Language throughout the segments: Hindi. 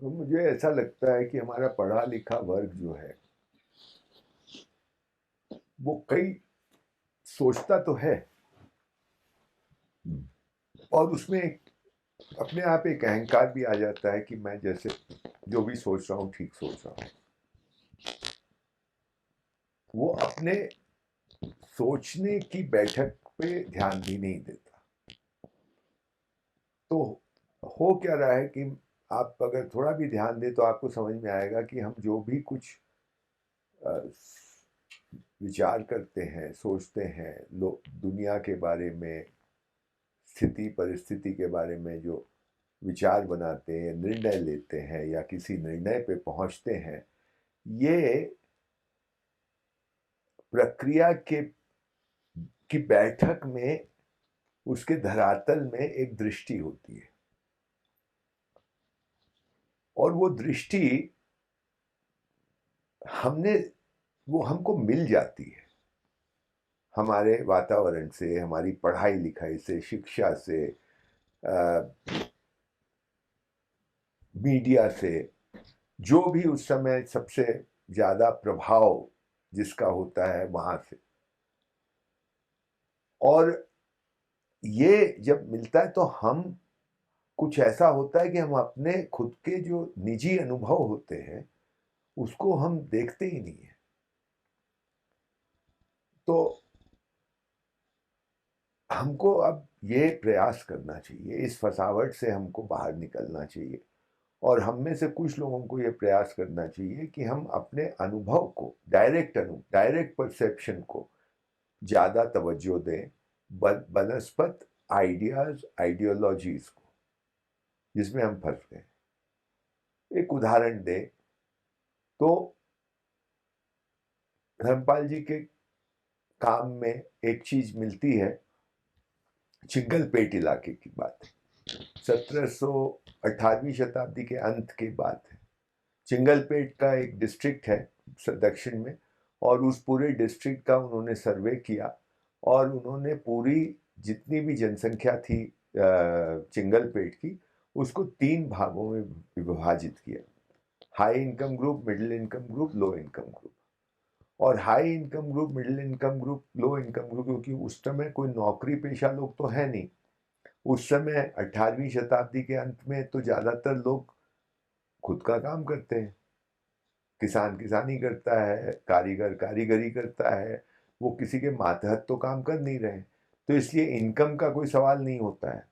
तो मुझे ऐसा लगता है कि हमारा पढ़ा लिखा वर्ग जो है वो कई सोचता तो है और उसमें अपने आप एक अहंकार भी आ जाता है कि मैं जैसे जो भी सोच रहा हूँ ठीक सोच रहा हूँ। वो अपने सोचने की बैठक पे ध्यान भी नहीं देता। तो हो क्या रहा है कि आप अगर थोड़ा भी ध्यान दें तो आपको समझ में आएगा कि हम जो भी कुछ अ, विचार करते हैं, सोचते हैं, लोग दुनिया के बारे में, स्थिति परिस्थिति के बारे में जो विचार बनाते हैं, निर्णय लेते हैं या किसी निर्णय पे पहुंचते हैं, ये प्रक्रिया के की बैठक में उसके धरातल में एक दृष्टि होती है और वो दृष्टि हमने वो हमको मिल जाती है हमारे वातावरण से, हमारी पढ़ाई लिखाई से, शिक्षा से, मीडिया से, जो भी उस समय सबसे ज्यादा प्रभाव जिसका होता है वहां से। और ये जब मिलता है तो हम कुछ ऐसा होता है कि हम अपने खुद के जो निजी अनुभव होते हैं उसको हम देखते ही नहीं है। तो हमको अब ये प्रयास करना चाहिए, इस फसावट से हमको बाहर निकलना चाहिए और हम में से कुछ लोगों को ये प्रयास करना चाहिए कि हम अपने अनुभव को, डायरेक्ट परसेप्शन को ज़्यादा तवज्जो दें बनस्पत आइडियाज, आइडियोलॉजीज को जिसमें हम फंस गए। एक उदाहरण दें तो धर्मपाल जी के काम में एक चीज मिलती है, चिंगलपेट इलाके की बात है। 1718वीं शताब्दी के अंत की बात है। चिंगलपेट का एक डिस्ट्रिक्ट है दक्षिण में और उस पूरे डिस्ट्रिक्ट का उन्होंने सर्वे किया और उन्होंने पूरी जितनी भी जनसंख्या थी चिंगलपेट की उसको 3 भागों में विभाजित किया। High income group, middle income group, low income group. और high income group, middle income group, low income group, क्योंकि उस समय कोई नौकरी पेशा लोग तो है नहीं। उस समय 18वीं शताब्दी के अंत में तो ज्यादातर लोग खुद का काम करते हैं। किसान किसानी करता है, कारीगर कारीगरी करता है, वो किसी के मातहत तो काम कर नहीं रहे। तो इसलिए इनकम का कोई सवाल नहीं होता है।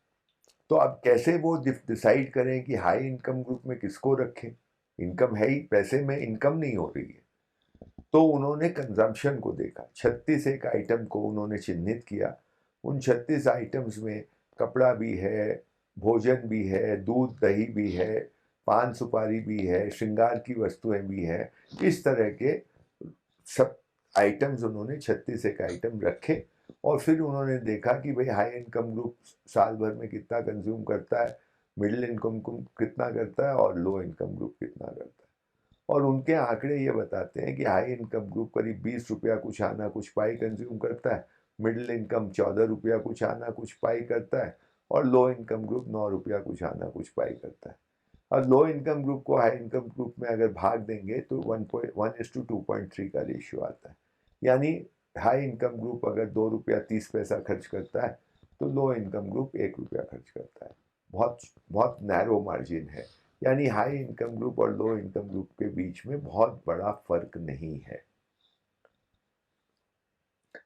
तो अब कैसे वो डिसाइड करें कि हाई इनकम ग्रुप में किसको रखें? इनकम है ही, पैसे में इनकम नहीं हो रही है। तो उन्होंने कंजम्पशन को देखा, 36 एक आइटम को उन्होंने चिन्हित किया। उन 36 आइटम्स में कपड़ा भी है, भोजन भी है, दूध दही भी है, पान सुपारी भी है, श्रृंगार की वस्तुएं भी है। इस तरह के सब आइटम्स उन्होंने 36 एक आइटम रखे और फिर उन्होंने देखा कि भाई हाई इनकम ग्रुप साल भर में कितना कंज्यूम करता है, मिडिल इनकम ग्रुप कितना करता है और लो इनकम ग्रुप कितना करता है। और उनके आंकड़े ये बताते हैं कि हाई इनकम ग्रुप करीब 20 रुपया कुछ आना कुछ पाई कंज्यूम करता है, मिडिल इनकम 14 रुपया कुछ आना कुछ पाई करता है और लो इनकम ग्रुप 9 रुपया कुछ आना कुछ पाई करता है। और लो इनकम ग्रुप को हाई इनकम ग्रुप में अगर भाग देंगे तो 1:1:2.3 का रेशियो आता है। यानी हाई इनकम ग्रुप अगर 2 रुपया 30 पैसा खर्च करता है तो लो इनकम ग्रुप 1 रुपया खर्च करता है। बहुत बहुत नैरो मार्जिन है। यानी हाई इनकम ग्रुप और लो इनकम ग्रुप के बीच में बहुत बड़ा फर्क नहीं है।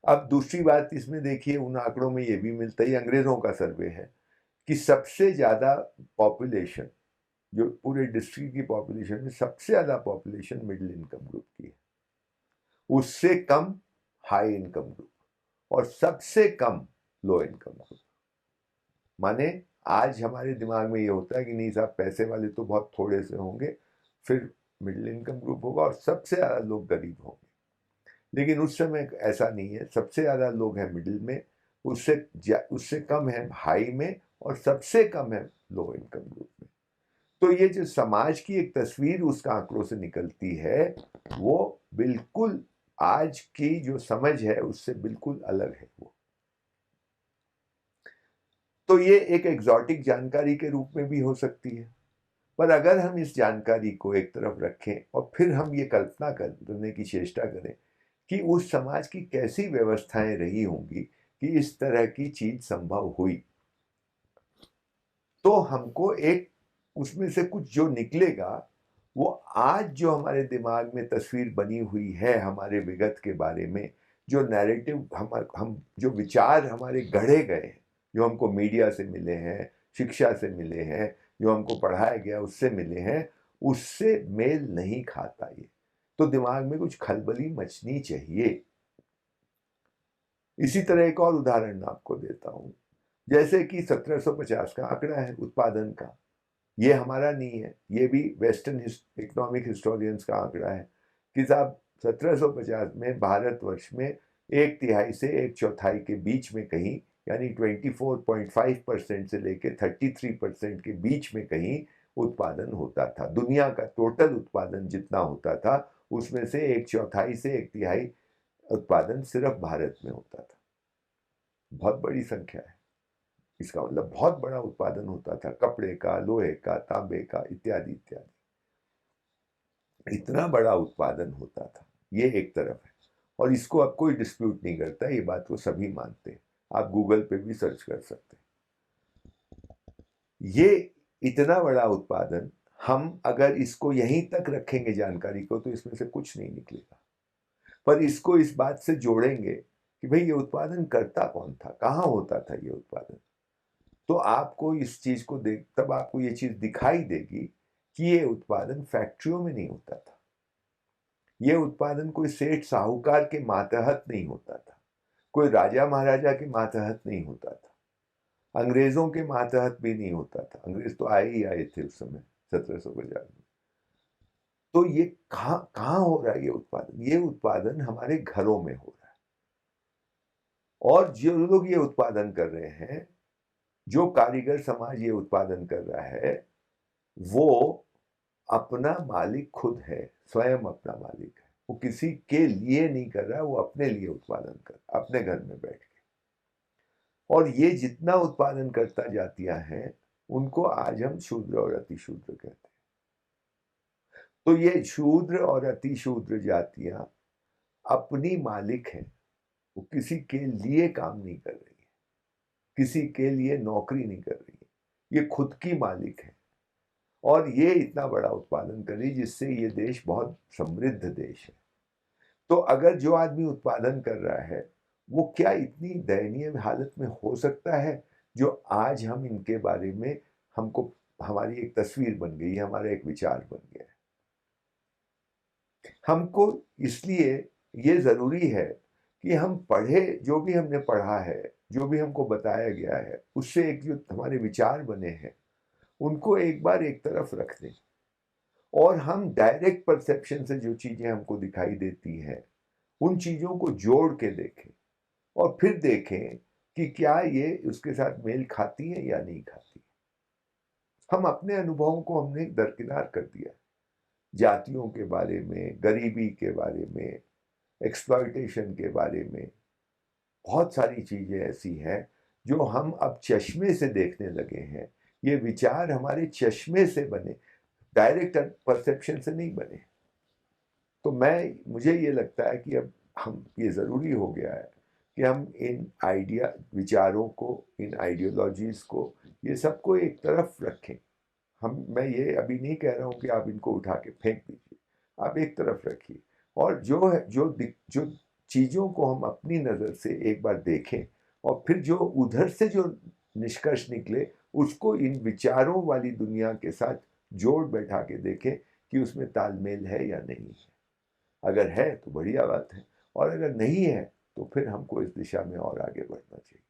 अब दूसरी बात इसमें देखिए, उन आंकड़ों में ये भी मिलता ही, अंग्रेजों का सर्वे है कि सबसे ज्यादा पॉपुलेशन, जो पूरे डिस्ट्रिक्ट की पॉपुलेशन में सबसे ज्यादा पॉपुलेशन मिडिल इनकम ग्रुप की है, उससे कम हाई इनकम ग्रुप और सबसे कम लो इनकम ग्रुप। माने आज हमारे दिमाग में ये होता है कि नहीं साहब, पैसे वाले तो बहुत थोड़े से होंगे, फिर मिडिल इनकम ग्रुप होगा और सबसे ज्यादा लोग गरीब होंगे। लेकिन उस समय ऐसा नहीं है, सबसे ज्यादा लोग हैं मिडिल में, उससे उससे कम है हाई में और सबसे कम है लो इनकम ग्रुप में। तो ये जो समाज की एक तस्वीर उस आंकड़ों से निकलती है वो बिल्कुल आज की जो समझ है उससे बिल्कुल अलग है वो। तो ये एक एग्जॉटिक जानकारी के रूप में भी हो सकती है। पर अगर हम इस जानकारी को एक तरफ रखें और फिर हम ये कल्पना करने की चेष्टा करें कि उस समाज की कैसी व्यवस्थाएं रही होंगी कि इस तरह की चीज संभव हुई, तो हमको एक उसमें से कुछ जो निकलेगा वो आज जो हमारे दिमाग में तस्वीर बनी हुई है हमारे विगत के बारे में, जो नैरेटिव हम जो विचार हमारे गढ़े गए हैं, जो हमको मीडिया से मिले हैं, शिक्षा से मिले हैं, जो हमको पढ़ाया गया उससे मिले हैं, उससे मेल नहीं खाता ये। तो दिमाग में कुछ खलबली मचनी चाहिए। इसी तरह एक और उदाहरण मैं आपको देता हूं। जैसे कि 1750 का आंकड़ा है उत्पादन का, ये हमारा नहीं है, ये भी वेस्टर्न इकोनॉमिक हिस्टोरियंस का आंकड़ा है कि साहब 1750 में भारतवर्ष में एक तिहाई से एक चौथाई के बीच में कहीं, यानी 24.5% से लेकर 33% के बीच में कहीं उत्पादन होता था। दुनिया का टोटल उत्पादन जितना होता था उसमें से एक चौथाई से एक तिहाई उत्पादन सिर्फ भारत में होता था। बहुत बड़ी संख्या है। इसका मतलब बहुत बड़ा उत्पादन होता था, कपड़े का, लोहे का, तांबे का, इत्यादि इत्यादि। इतना बड़ा उत्पादन होता था, ये एक तरफ है। और इसको अब कोई डिस्प्यूट नहीं करता, ये बात को सभी मानते हैं। आप गूगल पे भी सर्च कर सकते हैं। ये इतना बड़ा उत्पादन, हम अगर इसको यहीं तक रखेंगे जानकारी को, तो इसमें से कुछ नहीं निकलेगा। पर इसको इस बात से जोड़ेंगे कि भाई ये उत्पादन करता कौन था, कहाँ होता था ये उत्पादन, तो आपको इस चीज को देख, तब आपको ये चीज दिखाई देगी कि ये उत्पादन फैक्ट्रियों में नहीं होता था। ये उत्पादन कोई सेठ साहूकार के मातहत नहीं होता था, कोई राजा महाराजा के मातहत नहीं होता था, अंग्रेजों के मातहत भी नहीं होता था। अंग्रेज तो आए ही आए थे उस समय 1750 में। तो ये कहाँ कहाँ हो रहा है ये उत्पादन? ये उत्पादन हमारे घरों में हो रहा है। और जो लोग ये उत्पादन कर रहे हैं, जो कारीगर समाज ये उत्पादन कर रहा है, वो अपना मालिक खुद है, स्वयं अपना मालिक है। वो किसी के लिए नहीं कर रहा है, वो अपने लिए उत्पादन कर रहा है, अपने घर में बैठ के। और ये जितना उत्पादन करता जातियां हैं, उनको आज हम शूद्र और अतिशूद्र कहते हैं। तो ये शूद्र और अतिशूद्र जातियां अपनी मालिक हैं, वो किसी के लिए काम नहीं कर रही है, किसी के लिए नौकरी नहीं कर रही है, ये खुद की मालिक है। और ये इतना बड़ा उत्पादन कर रही, जिससे ये देश बहुत समृद्ध देश है। तो अगर जो आदमी उत्पादन कर रहा है, वो क्या इतनी दयनीय हालत में हो सकता है जो आज हम इनके बारे में, हमको हमारी एक तस्वीर बन गई है, हमारा एक विचार बन गया है। हमको इसलिए ये जरूरी है कि हम पढ़े, जो भी हमने पढ़ा है, जो भी हमको बताया गया है, उससे एक जो हमारे विचार बने हैं उनको एक बार एक तरफ रख दें, और हम डायरेक्ट परसेप्शन से जो चीजें हमको दिखाई देती हैं उन चीजों को जोड़ के देखें, और फिर देखें कि क्या ये उसके साथ मेल खाती है या नहीं खाती। हम अपने अनुभवों को हमने दरकिनार कर दिया, जातियों के बारे में, गरीबी के बारे में, एक्सप्लॉयटेशन के बारे में। बहुत सारी चीजें ऐसी हैं जो हम अब चश्मे से देखने लगे हैं। ये विचार हमारे चश्मे से बने, डायरेक्ट परसेप्शन से नहीं बने। तो मुझे ये लगता है कि अब हम, ये ज़रूरी हो गया है कि हम इन विचारों को, इन आइडियोलॉजीज को, ये सबको एक तरफ रखें। मैं ये अभी नहीं कह रहा हूँ कि आप इनको उठा के फेंक दीजिए, आप एक तरफ रखिए, और जो चीज़ों को हम अपनी नज़र से एक बार देखें, और फिर जो उधर से जो निष्कर्ष निकले उसको इन विचारों वाली दुनिया के साथ जोड़ बैठा के देखें कि उसमें तालमेल है या नहीं है। अगर है तो बढ़िया बात है, और अगर नहीं है तो फिर हमको इस दिशा में और आगे बढ़ना चाहिए।